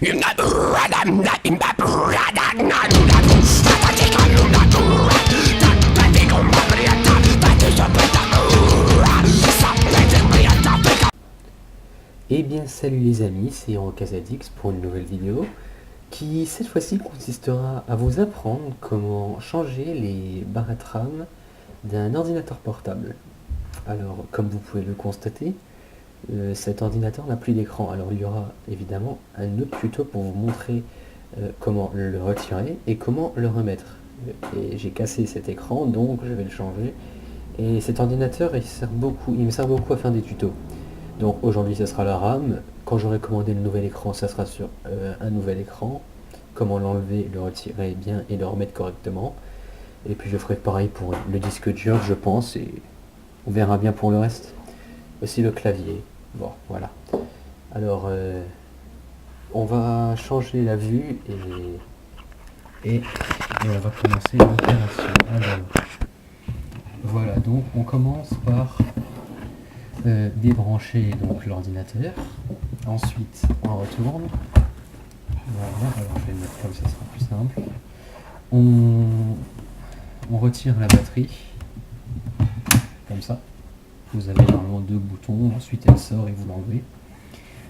Eh bien salut les amis, c'est HeroKazadix pour une nouvelle vidéo qui cette fois-ci consistera à vous apprendre comment changer les barrettes RAM d'un ordinateur portable. Alors comme vous pouvez le constater, cet ordinateur n'a plus d'écran, alors il y aura évidemment un autre tuto pour vous montrer comment le retirer et comment le remettre. Et j'ai cassé cet écran donc je vais le changer, et cet ordinateur il me sert beaucoup à faire des tutos. Donc aujourd'hui ce sera la RAM, quand j'aurai commandé le nouvel écran ça sera sur un nouvel écran, comment l'enlever, le retirer bien et le remettre correctement. Et puis je ferai pareil pour le disque dur je pense, et on verra bien pour le reste. Aussi le clavier, bon voilà. Alors on va changer la vue et on va commencer l'opération. Alors voilà, donc on commence par débrancher donc l'ordinateur, ensuite on retourne, voilà, alors je vais le mettre comme ça sera plus simple, on retire la batterie, comme ça, vous avez normalement deux boutons, ensuite elle sort et vous l'enlevez.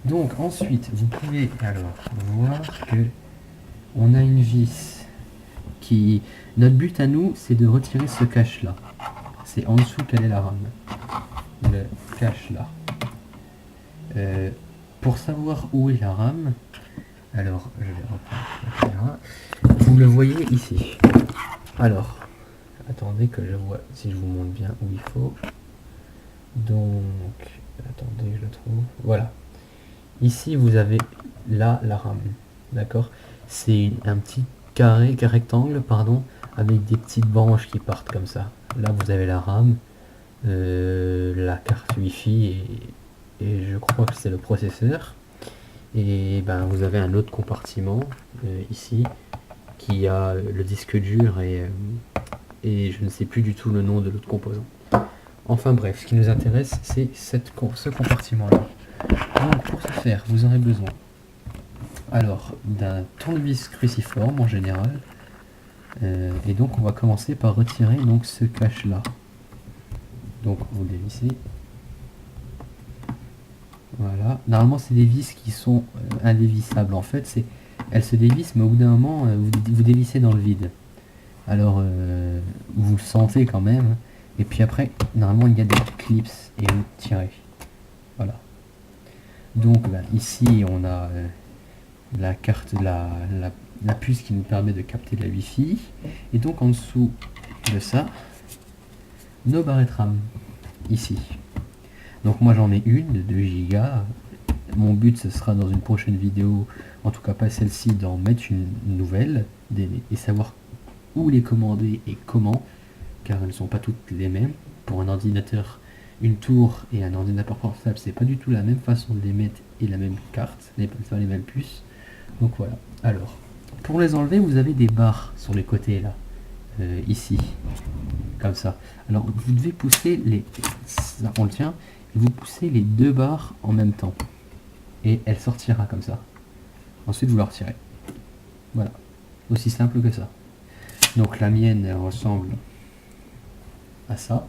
Donc ensuite vous pouvez alors voir que on a une vis qui, notre but à nous c'est de retirer ce cache là, c'est en dessous quelle est la RAM, le cache là. Pour savoir où est la RAM, alors je vais reprendre la caméra. Vous le voyez ici. Alors attendez que je vois si je vous montre bien où il faut. Donc attendez, je le trouve, voilà, ici vous avez là la RAM, d'accord, c'est un petit rectangle pardon, avec des petites branches qui partent comme ça. Là vous avez la RAM, la carte Wi-Fi et je crois que c'est le processeur, et ben vous avez un autre compartiment ici qui a le disque dur et je ne sais plus du tout le nom de l'autre composant. Enfin bref, ce qui nous intéresse c'est ce compartiment là. Donc pour ce faire vous aurez besoin alors d'un tournevis cruciforme en général, et donc on va commencer par retirer donc ce cache là. Donc vous dévissez, voilà, normalement c'est des vis qui sont indévissables, en fait elles se dévissent mais au bout d'un moment vous dévissez dans le vide, alors vous le sentez quand même, et puis après normalement il y a des clips et vous tirez, voilà. Donc ben, ici on a la carte, la puce qui nous permet de capter la Wi-Fi, et donc en dessous de ça nos barrettes RAM ici. Donc moi j'en ai une de 2 Go. Mon but ce sera dans une prochaine vidéo, en tout cas pas celle-ci, d'en mettre une nouvelle et savoir où les commander et comment, car elles ne sont pas toutes les mêmes. Pour un ordinateur, une tour et un ordinateur portable, c'est pas du tout la même façon de les mettre et la même carte, les mêmes puces. Donc voilà. Alors pour les enlever vous avez des barres sur les côtés là, ici, comme ça. Alors vous devez pousser on le tient, et vous poussez les deux barres en même temps et elle sortira comme ça. Ensuite vous la retirez, voilà, aussi simple que ça. Donc la mienne elle ressemble à ça,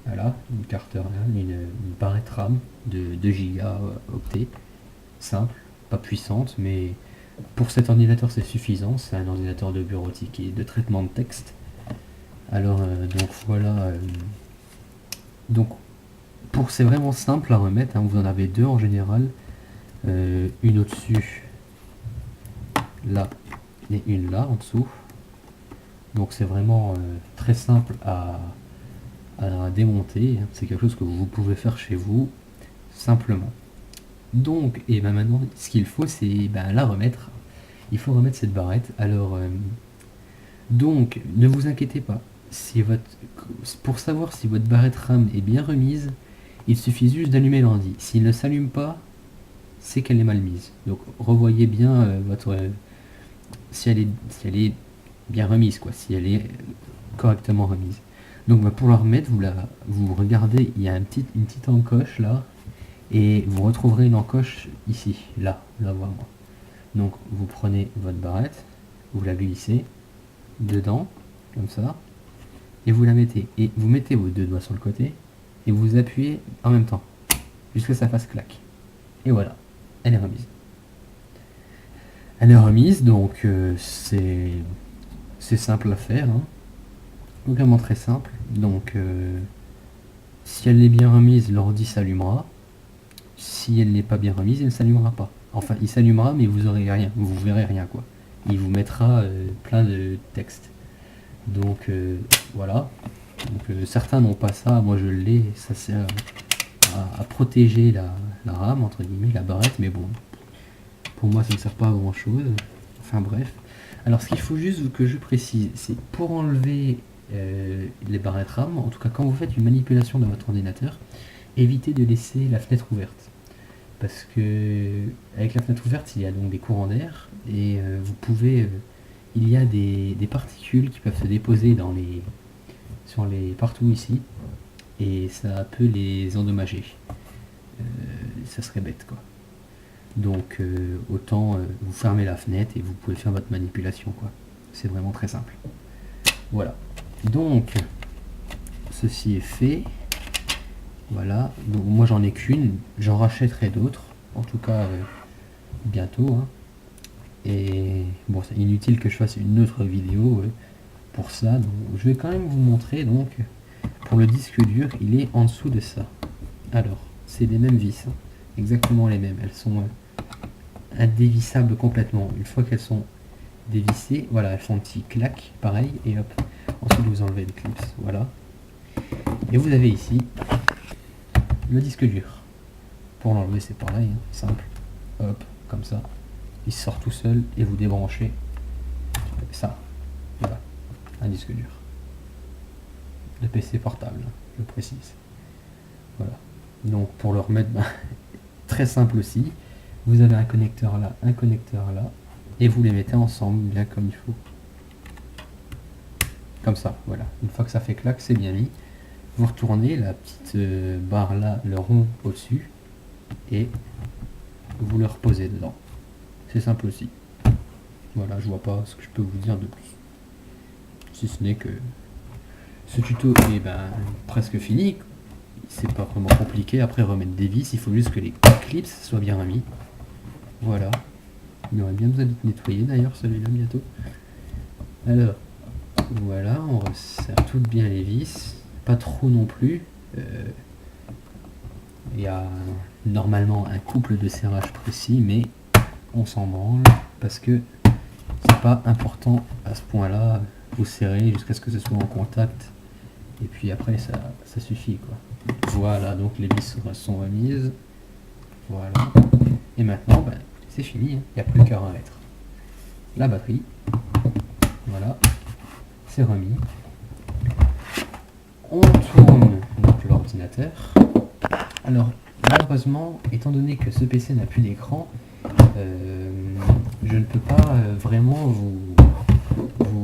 voilà, une carte RAM, une barrette RAM de 2 Go octets, simple, pas puissante, mais pour cet ordinateur c'est suffisant, c'est un ordinateur de bureautique et de traitement de texte. Alors donc voilà, donc c'est vraiment simple à remettre, hein, vous en avez deux en général, une au-dessus là et une là en dessous, donc c'est vraiment très simple à démonter, hein. C'est quelque chose que vous pouvez faire chez vous simplement. Donc et ben maintenant ce qu'il faut c'est la remettre, il faut remettre cette barrette. Alors donc ne vous inquiétez pas, si pour savoir si votre barrette RAM est bien remise, il suffit juste d'allumer l'ordi. S'il ne s'allume pas, c'est qu'elle est mal mise. Donc revoyez bien si elle est bien remise, quoi, si elle est correctement remise. Donc pour la remettre, vous regardez, il y a une petite encoche là, et vous retrouverez une encoche ici, là, voilà. Donc vous prenez votre barrette, vous la glissez dedans, comme ça, et vous la mettez. Et vous mettez vos deux doigts sur le côté, et vous appuyez en même temps, jusqu'à ce que ça fasse clac. Et voilà, elle est remise. Elle est remise, donc c'est simple à faire, hein. Vraiment très simple. Donc si elle est bien remise, l'ordi s'allumera. Si elle n'est pas bien remise, il ne s'allumera pas. Enfin, il s'allumera, mais vous aurez rien, vous verrez rien, quoi. Il vous mettra plein de texte. Donc voilà. Donc, certains n'ont pas ça, moi je l'ai. Ça sert à protéger la RAM, entre guillemets, la barrette, mais bon, pour moi ça ne sert pas à grand chose. Enfin bref. Alors ce qu'il faut juste que je précise, c'est pour enlever les barrettes RAM, en tout cas quand vous faites une manipulation de votre ordinateur, évitez de laisser la fenêtre ouverte. Parce que avec la fenêtre ouverte, il y a donc des courants d'air, et vous pouvez... il y a des particules qui peuvent se déposer sur les partout ici, et ça peut les endommager. Ça serait bête, quoi. Donc autant vous fermez la fenêtre et vous pouvez faire votre manipulation, quoi. C'est vraiment très simple. Voilà. Donc ceci est fait. Voilà. Donc moi j'en ai qu'une. J'en rachèterai d'autres. En tout cas bientôt. Hein. Et bon, c'est inutile que je fasse une autre vidéo pour ça. Donc je vais quand même vous montrer. Donc pour le disque dur, il est en dessous de ça. Alors c'est les mêmes vis. Hein. Exactement les mêmes. Elles sont indévissables complètement. Une fois qu'elles sont dévissées, voilà, elles font un petit clac, pareil, et hop. Ensuite vous enlevez le clips, voilà. Et vous avez ici le disque dur. Pour l'enlever c'est pareil, hein, simple. Hop, comme ça. Il sort tout seul et vous débranchez ça. Voilà, un disque dur. Le PC portable, je précise. Voilà. Donc pour le remettre, très simple aussi. Vous avez un connecteur là, et vous les mettez ensemble, bien comme il faut. Comme ça, voilà. Une fois que ça fait clac, c'est bien mis. Vous retournez la petite barre là, le rond au-dessus, et vous le reposez dedans. C'est simple aussi. Voilà, je vois pas ce que je peux vous dire de plus. Si ce n'est que ce tuto est presque fini. C'est pas vraiment compliqué. Après remettre des vis, il faut juste que les clips soient bien remis. Voilà. Il aurait bien besoin d'être nettoyé d'ailleurs celui-là bientôt. Alors, voilà, on resserre toutes bien les vis. Pas trop non plus. Il y a normalement un couple de serrage précis, mais on s'en branle parce que c'est pas important à ce point-là. Vous serrez jusqu'à ce que ce soit en contact. Et puis après, ça suffit, quoi. Voilà, donc les vis sont remises. Voilà. Et maintenant, c'est fini, hein. Il n'y a plus qu'à remettre la batterie. Voilà, c'est remis. On tourne donc l'ordinateur. Alors, malheureusement, étant donné que ce PC n'a plus d'écran, je ne peux pas vraiment vous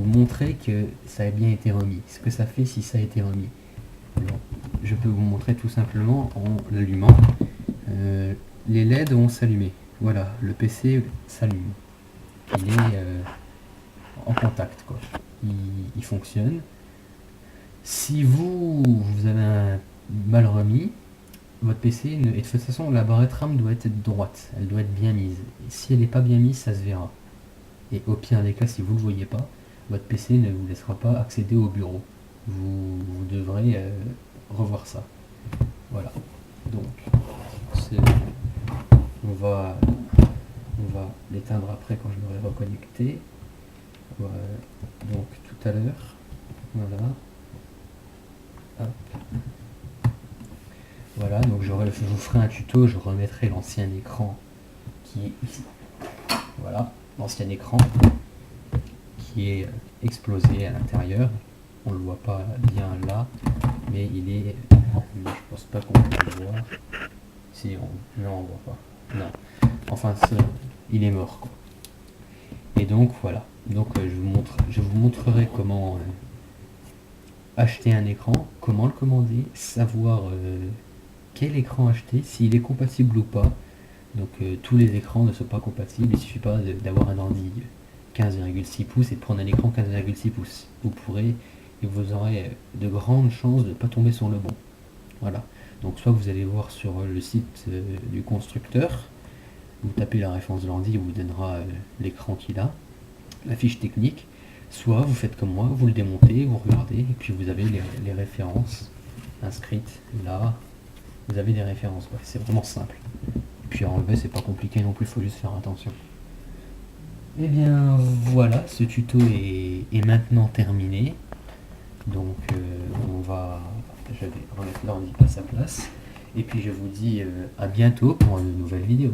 montrer que ça a bien été remis. Ce que ça fait si ça a été remis. Alors, je peux vous montrer tout simplement en l'allumant. Les LED vont s'allumer. Voilà, le PC s'allume. Il est en contact, quoi. Il fonctionne. Si vous avez mal remis, votre PC, et de toute façon la barrette RAM doit être droite, elle doit être bien mise. Et si elle n'est pas bien mise, ça se verra. Et au pire des cas, si vous ne le voyez pas, votre PC ne vous laissera pas accéder au bureau. Vous devrez revoir ça. Voilà. Donc, on va l'éteindre après quand je l'aurai reconnecté. Voilà. Donc tout à l'heure. Voilà. Hop. Voilà, donc je vous ferai un tuto, je remettrai l'ancien écran qui est ici. Voilà, l'ancien écran qui est explosé à l'intérieur. On le voit pas bien là, mais il est... je pense pas qu'on peut le voir. Si, non, on voit pas. Non. Enfin, il est mort, quoi. Et donc, voilà. Donc, je vous montrerai comment acheter un écran, comment le commander, savoir quel écran acheter, s'il est compatible ou pas. Donc tous les écrans ne sont pas compatibles, il suffit pas d'avoir un ordi 15,6 pouces et de prendre un écran 15,6 pouces. Vous pourrez et vous aurez de grandes chances de ne pas tomber sur le bon. Voilà. Donc soit vous allez voir sur le site du constructeur, vous tapez la référence de l'ordi, il vous donnera l'écran qu'il a, la fiche technique, soit vous faites comme moi, vous le démontez, vous regardez, et puis vous avez les références inscrites là, vous avez des références, ouais, c'est vraiment simple. Et puis à enlever, c'est pas compliqué non plus, il faut juste faire attention. Et bien voilà, ce tuto est maintenant terminé. Donc je vais remettre l'ordi à sa place. Et puis je vous dis à bientôt pour une nouvelle vidéo.